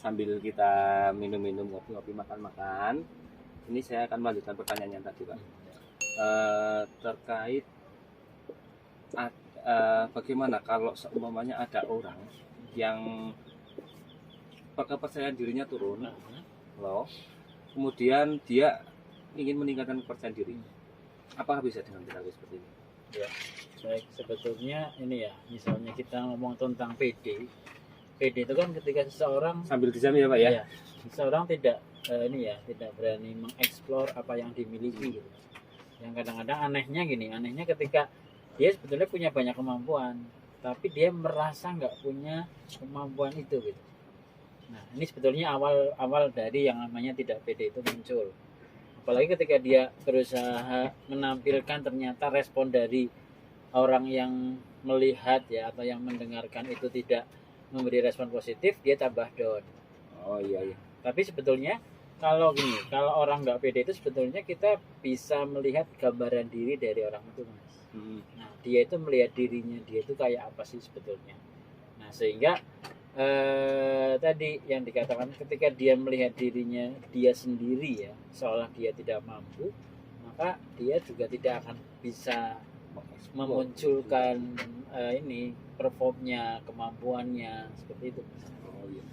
sambil kita minum-minum, ngopi-ngopi, makan-makan, ini saya akan melanjutkan pertanyaan yang tadi, Pak. Terkait bagaimana kalau seumpamanya ada orang yang kepercayaan dirinya turun, loh, kemudian dia ingin meningkatkan kepercayaan diri, apakah bisa dengan terapi seperti ini? Ya, baik, sebetulnya ini ya, misalnya kita ngomong tentang PD itu kan ketika seseorang Sambil dijamin ya, Pak ya? Ya, seseorang tidak tidak berani mengeksplor apa yang dimiliki gitu. Yang kadang-kadang anehnya ketika dia sebetulnya punya banyak kemampuan, tapi dia merasa nggak punya kemampuan itu gitu. Nah, ini sebetulnya awal dari yang namanya tidak pede itu muncul. Apalagi ketika dia berusaha menampilkan ternyata respon dari orang yang melihat ya atau yang mendengarkan itu tidak memberi respon positif, dia tambah down. Oh iya. Tapi sebetulnya kalau orang nggak pede itu sebetulnya kita bisa melihat gambaran diri dari orang itu, Mas. Nah, dia itu melihat dirinya dia itu kayak apa sih sebetulnya. Nah, sehingga tadi yang dikatakan ketika dia melihat dirinya dia sendiri ya seolah dia tidak mampu, maka dia juga tidak akan bisa memunculkan performnya, kemampuannya seperti itu. Oh iya.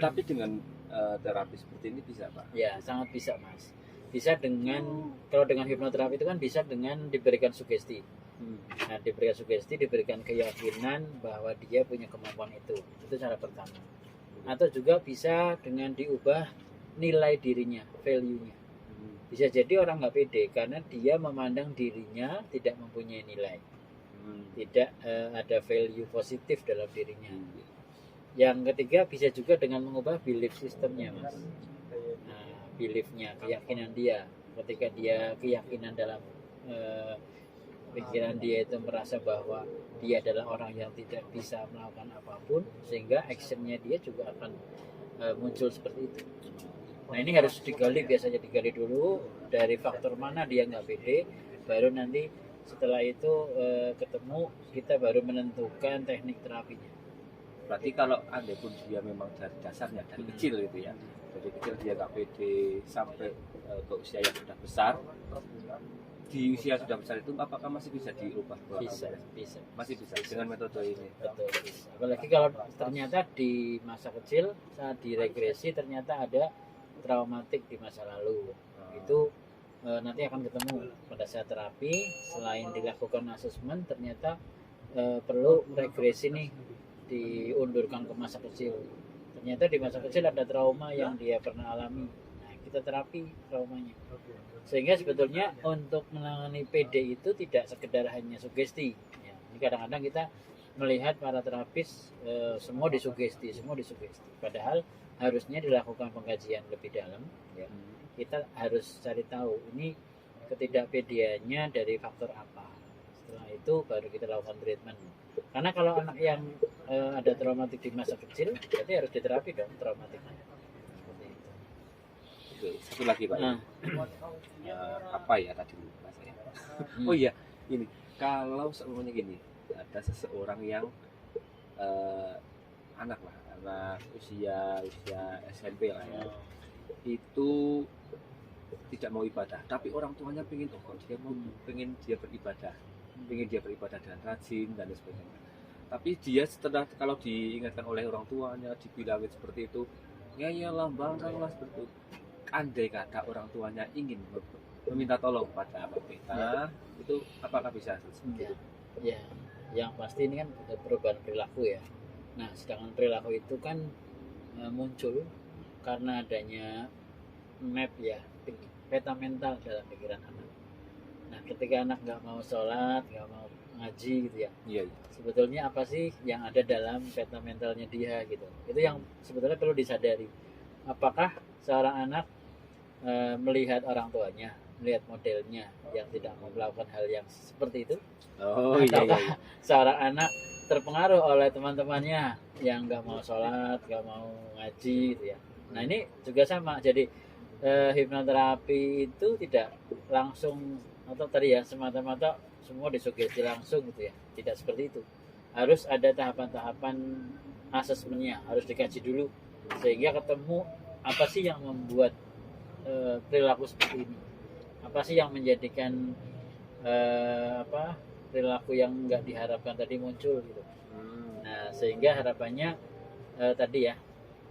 Tapi dengan terapi seperti ini bisa, Pak? Ya, sangat bisa, Mas. Bisa dengan kalau dengan hipnoterapi itu kan bisa dengan diberikan sugesti. Nah, diberikan sugesti, diberikan keyakinan bahwa dia punya kemampuan itu cara pertama. Atau juga bisa dengan diubah nilai dirinya, value-nya. Bisa jadi orang nggak pede karena dia memandang dirinya tidak mempunyai nilai, tidak ada value positif dalam dirinya. Yang ketiga bisa juga dengan mengubah belief systemnya, Mas. Nah, beliefnya, keyakinan dia. Ketika dia keyakinan dalam pikiran dia itu merasa bahwa dia adalah orang yang tidak bisa melakukan apapun, sehingga actionnya dia juga akan muncul seperti itu. Nah, ini harus biasanya digali dulu dari faktor mana dia nggak pede, baru nanti setelah itu ketemu kita baru menentukan teknik terapinya. Berarti kalau andai pun dia memang dari dasarnya dari kecil gitu ya, dari kecil dia nggak pede sampai ke usia yang sudah besar, di usia sudah besar itu apakah masih bisa diubah? Bisa. Masih bisa dengan metode ini. Betul. Apalagi kalau ternyata di masa kecil saat diregresi ternyata ada traumatik di masa lalu, itu nanti akan ketemu pada saat terapi. Selain dilakukan asesmen, ternyata perlu regresi nih, diundurkan ke masa kecil. Ternyata di masa kecil ada trauma yang dia pernah alami. Nah, kita terapi traumanya. Sehingga sebetulnya untuk menangani PD itu tidak sekedar hanya sugesti. Ya, ini kadang-kadang kita melihat para terapis semua disugesti. Padahal harusnya dilakukan pengkajian lebih dalam. Ya. Kita harus cari tahu ini ketidakpedeannya dari faktor apa. Setelah itu baru kita lakukan treatment. Karena kalau anak yang ada traumatik di masa kecil, berarti harus diterapi dong traumatiknya. Seperti itu. Oke, satu lagi, Pak. Apa ya tadi lupa saya. Oh iya, ini kalau semuanya gini, ada seseorang yang anak usia SMP lah ya, itu tidak mau ibadah, tapi orang tuanya pengen dia beribadah, dengan rajin dan sebagainya. Tapi dia setelah kalau diingatkan oleh orang tuanya, dibilangin seperti itu, ya iyalah bangkanglah seperti itu. Andai kata orang tuanya ingin meminta tolong pada kita, itu apakah bisa seperti itu? Ya, yang pasti ini kan perubahan perilaku ya. Nah, sedangkan perilaku itu kan muncul karena adanya map ya, peta mental dalam pikiran anak. Nah, ketika anak nggak mau sholat, nggak mau ngaji gitu ya, sebetulnya apa sih yang ada dalam peta mentalnya dia gitu. Itu yang sebetulnya perlu disadari. Apakah seorang anak melihat orang tuanya, melihat modelnya yang tidak mau melakukan hal yang seperti itu, ataukah seorang anak terpengaruh oleh teman-temannya yang nggak mau sholat, nggak mau ngaji gitu ya. Nah, ini juga sama. Jadi hipnoterapi itu tidak langsung atau tadi ya semata-mata semua disugesti langsung gitu ya, tidak seperti itu. Harus ada tahapan-tahapan asesmennya, harus dikaji dulu sehingga ketemu apa sih yang membuat perilaku seperti ini, apa sih yang menjadikan perilaku yang nggak diharapkan tadi muncul gitu. Nah sehingga harapannya tadi ya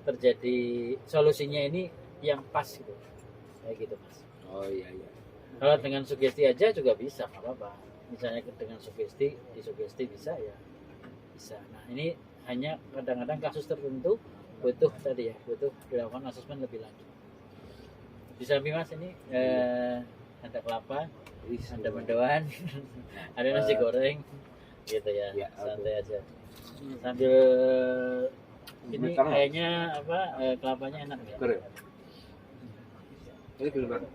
terjadi solusinya ini yang pas gitu, kayak gitu Mas. Oh iya. Kalau dengan sugesti aja juga bisa, nggak apa-apa. Misalnya dengan sugesti, disugesti bisa ya bisa. Nah ini hanya kadang-kadang kasus tertentu butuh tadi ya, butuh dilakukan asesmen lebih lanjut. Bisa lebih Mas ini ada kelapa, ada mendoan, ada nasi goreng, gitu ya, santai aja. Sambil ini kayaknya kelapanya enak ya. Ini belum Bang.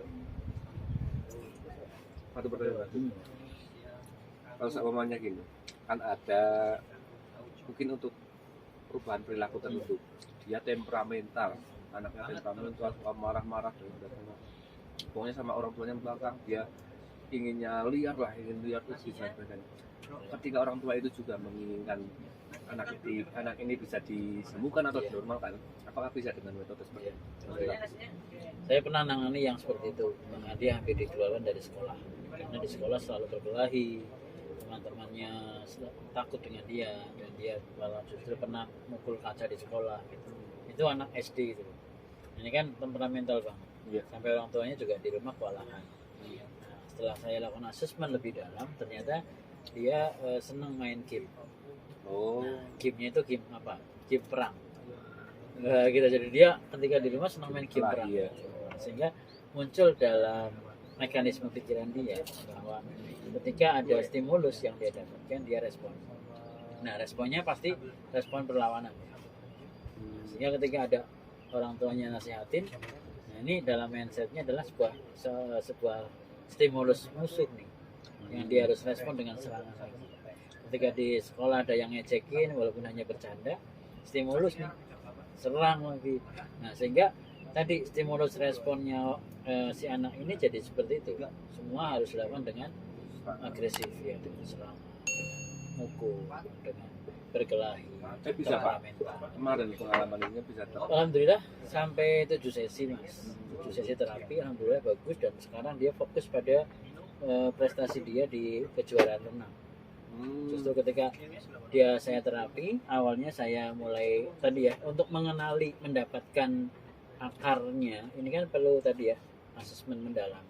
Satu pertanyaan. Kalau seumpamanya gini, kan ada mungkin untuk perubahan perilaku tertentu. Dia temperamental, anaknya temperamental, marah-marah pokoknya sama orang tuanya belakang, dia inginnya liar terus bisa sebagainya. Ketika orang tua itu juga menginginkan anak ini bisa disembuhkan atau dinormalkan, apakah bisa dengan metode seperti itu? Saya pernah nangani yang seperti itu. Dia hampir dikeluarkan dari sekolah karena di sekolah selalu berkelahi, teman-temannya takut dengan dia, dan dia malah justru pernah mukul kaca di sekolah gitu. Itu anak SD gitu. Ini kan temperamental Bang. Sampai orang tuanya juga di rumah kewalahan. Nah, setelah saya lakukan asesmen lebih dalam, ternyata dia senang main game. Nah, gamenya itu game apa? Game perang. Gitu. Jadi dia ketika di rumah senang main game perang. Sehingga muncul dalam mekanisme pikiran dia bahwa ketika ada stimulus yang dia dapatkan, dia respon. Nah, responnya pasti respon berlawanan. Sehingga ketika ada orang tuanya nasihatin, nah ini dalam mindsetnya adalah sebuah stimulus musuh nih, yang dia harus respon dengan serangan lagi. Ketika di sekolah ada yang ngejekin walaupun hanya bercanda, stimulus nih, serang lagi. Nah sehingga tadi stimulus responnya si anak ini jadi seperti itu. Semua harus dilakukan dengan agresif ya, dengan serang, mukul, dengan berkelahi. Bisa Pak. Kemarin pengalaman ini bisa Alhamdulillah sampai 7 sesi Mas. 7 sesi terapi alhamdulillah bagus, dan sekarang dia fokus pada prestasi dia di kejuaraan renang. Justru ketika saya terapi, awalnya saya mulai tadi ya untuk mengenali, mendapatkan akarnya. Ini kan perlu tadi ya asesmen mendalam.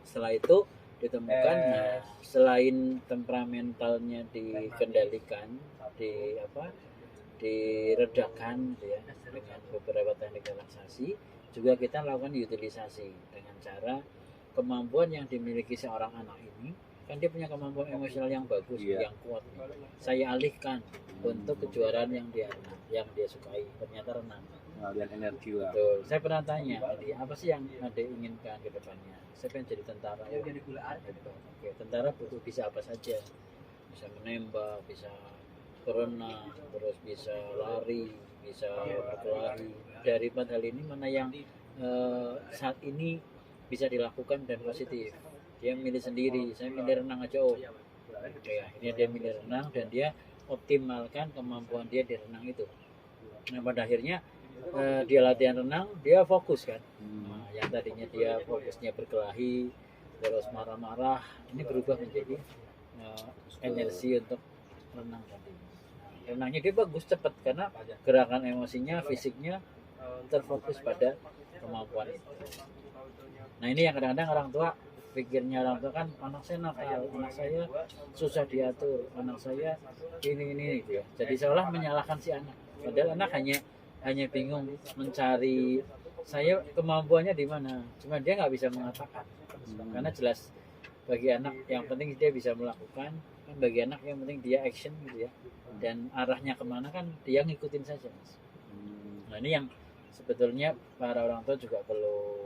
Setelah itu ditemukan, nah, selain temperamentalnya dikendalikan, diredakan gitu ya, dengan beberapa teknik relaksasi, juga kita lakukan utilisasi dengan cara kemampuan yang dimiliki seorang anak ini. Kan dia punya kemampuan emosional yang bagus, yang kuat. Saya alihkan untuk kejuaraan yang dia sukai, ternyata renang. Ngalian energi lah. Betul. Saya pernah tanya, apa sih yang Ade inginkan ke depannya? Saya pengen jadi tentara. Oke, tentara butuh bisa apa saja? Bisa menembak, bisa berenang, terus bisa lari, bisa berkelahi. Dari 4 hal ini mana yang saat ini bisa dilakukan dan positif? Dia milih sendiri. Saya milih renang aja. Oke, akhirnya dia milih renang dan dia optimalkan kemampuan dia di renang itu. Nah pada akhirnya dia latihan renang, dia fokus kan. Nah, yang tadinya dia fokusnya berkelahi, terus marah-marah, ini berubah menjadi energi untuk renang tadi. Renangnya dia bagus, cepat, karena gerakan emosinya, fisiknya terfokus pada kemampuan itu. Nah ini yang kadang-kadang orang tua pikirnya, orang tua kan anak saya nakal, anak saya susah diatur, anak saya ini gitu ya. Jadi seolah menyalahkan si anak, padahal anak hanya bingung mencari saya kemampuannya di mana, cuma dia nggak bisa mengatakan. Karena jelas bagi anak yang penting dia bisa melakukan, kan bagi anak yang penting dia action gitu ya, dan arahnya kemana kan dia ngikutin saja Mas. Nah ini yang sebetulnya para orang tua juga perlu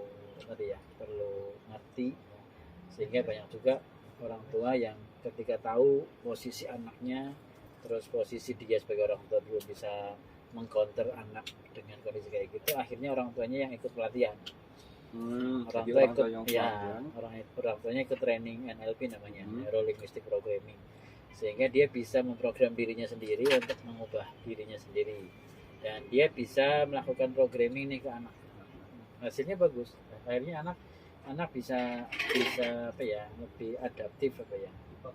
ngerti, sehingga banyak juga orang tua yang ketika tahu posisi anaknya, terus posisi dia sebagai orang tua belum bisa mengcounter anak dengan kondisi kayak gitu, akhirnya orang tuanya yang ikut pelatihan. Orang tuanya ikut training NLP namanya, Neuro Linguistic Programming, sehingga dia bisa memprogram dirinya sendiri untuk mengubah dirinya sendiri. dan dia bisa melakukan programming nih ke anak. Hasilnya bagus. Akhirnya anak bisa apa ya, lebih adaptif apa ya,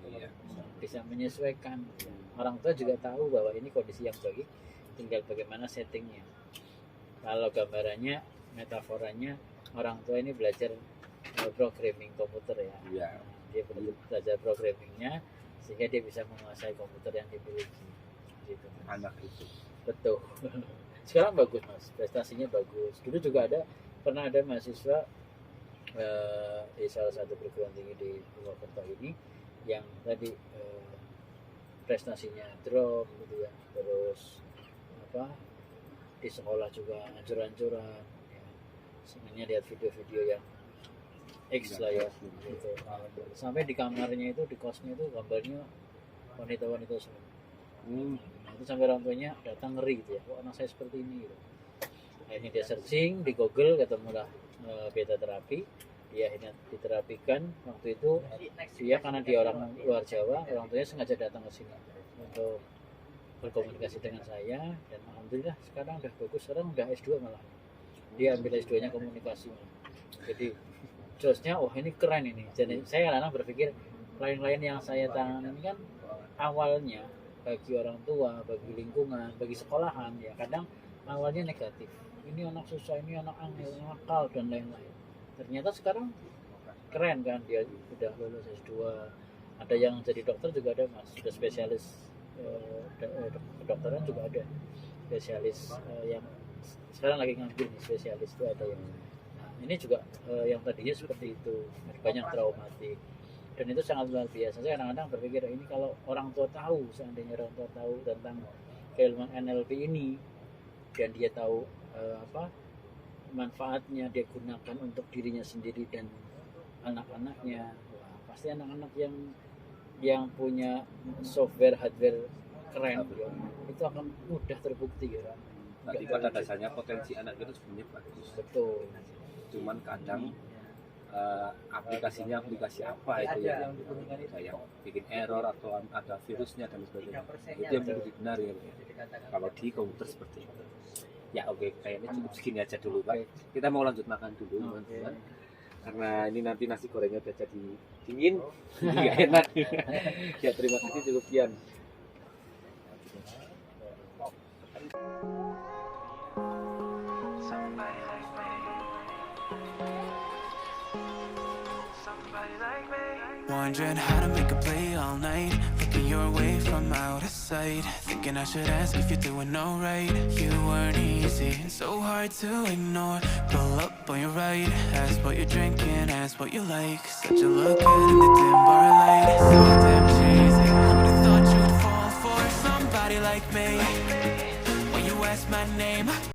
Iya. bisa menyesuaikan. Orang tua juga tahu bahwa ini kondisi yang baik, tinggal bagaimana settingnya. Kalau gambarannya, metaforanya, orang tua ini belajar programming komputer ya. Iya. Dia belajar programmingnya sehingga dia bisa menguasai komputer yang dimiliki. Gitu. Anak itu. Betul. Sekarang bagus mas, prestasinya bagus. Dulu juga pernah ada mahasiswa di salah satu perguruan tinggi di Purwokerto ini yang tadi prestasinya drop gitu ya, terus apa di sekolah juga ancur-ancuran ya. Sebenarnya lihat video-video yang X lah ya gitu. Sampai di kamarnya itu, di kosnya itu gambarnya wanita-wanita semua. Nah, itu sampai orang tuanya datang ngeri gitu ya, kok anak saya seperti ini gitu. Akhirnya dia searching di Google, ketemulah beta terapi. Dia akhirnya diterapikan. Waktu itu dia karena dia orang luar Jawa, orang tuanya sengaja datang ke sini untuk berkomunikasi dengan saya, dan alhamdulillah sekarang udah bagus, sekarang udah S2 malah. Dia ambil S2 nya komunikasi. Jadi josnya wah ini keren ini. Jadi saya kadang berpikir klien-klien yang saya tangani kan awalnya bagi orang tua, bagi lingkungan, bagi sekolahan ya kadang awalnya negatif. Ini anak susah, ini anak angel, nakal dan lain-lain. Ternyata sekarang keren kan, dia sudah lulus S2. Ada yang jadi dokter juga ada mas, sudah spesialis kedokteran juga ada, spesialis yang sekarang lagi ngambil nih, spesialis itu ada yang. Nah, ini juga yang tadinya seperti itu, banyak traumatik. Dan itu sangat luar biasa. Saya kadang-kadang berpikir ini kalau orang tua tahu, seandainya orang tua tahu tentang keilmuan NLP ini dan dia tahu manfaatnya, dia gunakan untuk dirinya sendiri dan anak-anaknya, wah, pasti anak-anak yang punya software hardware keren ya, itu akan mudah terbukti ya. Tadi pada dasarnya potensi anak itu sebenarnya bagus. Betul. Cuman kadang aplikasinya aplikasi apa itu yang bikin error atau ada virusnya dan sebagainya, itu yang perlu dibenahi ya. Kalau di komputer seperti itu ya oke, kayaknya cukup segini aja dulu Pak. Kita mau lanjut makan dulu teman-teman, karena ini nanti nasi gorengnya udah jadi dingin jadi nggak enak. Ya terima kasih, cukup sekian. Wondering how to make a play all night, looking your way from out of sight, thinking I should ask if you're doing alright. You weren't easy, so hard to ignore. Pull up on your right, ask what you're drinking, ask what you like. Said you look good in the dim bar light.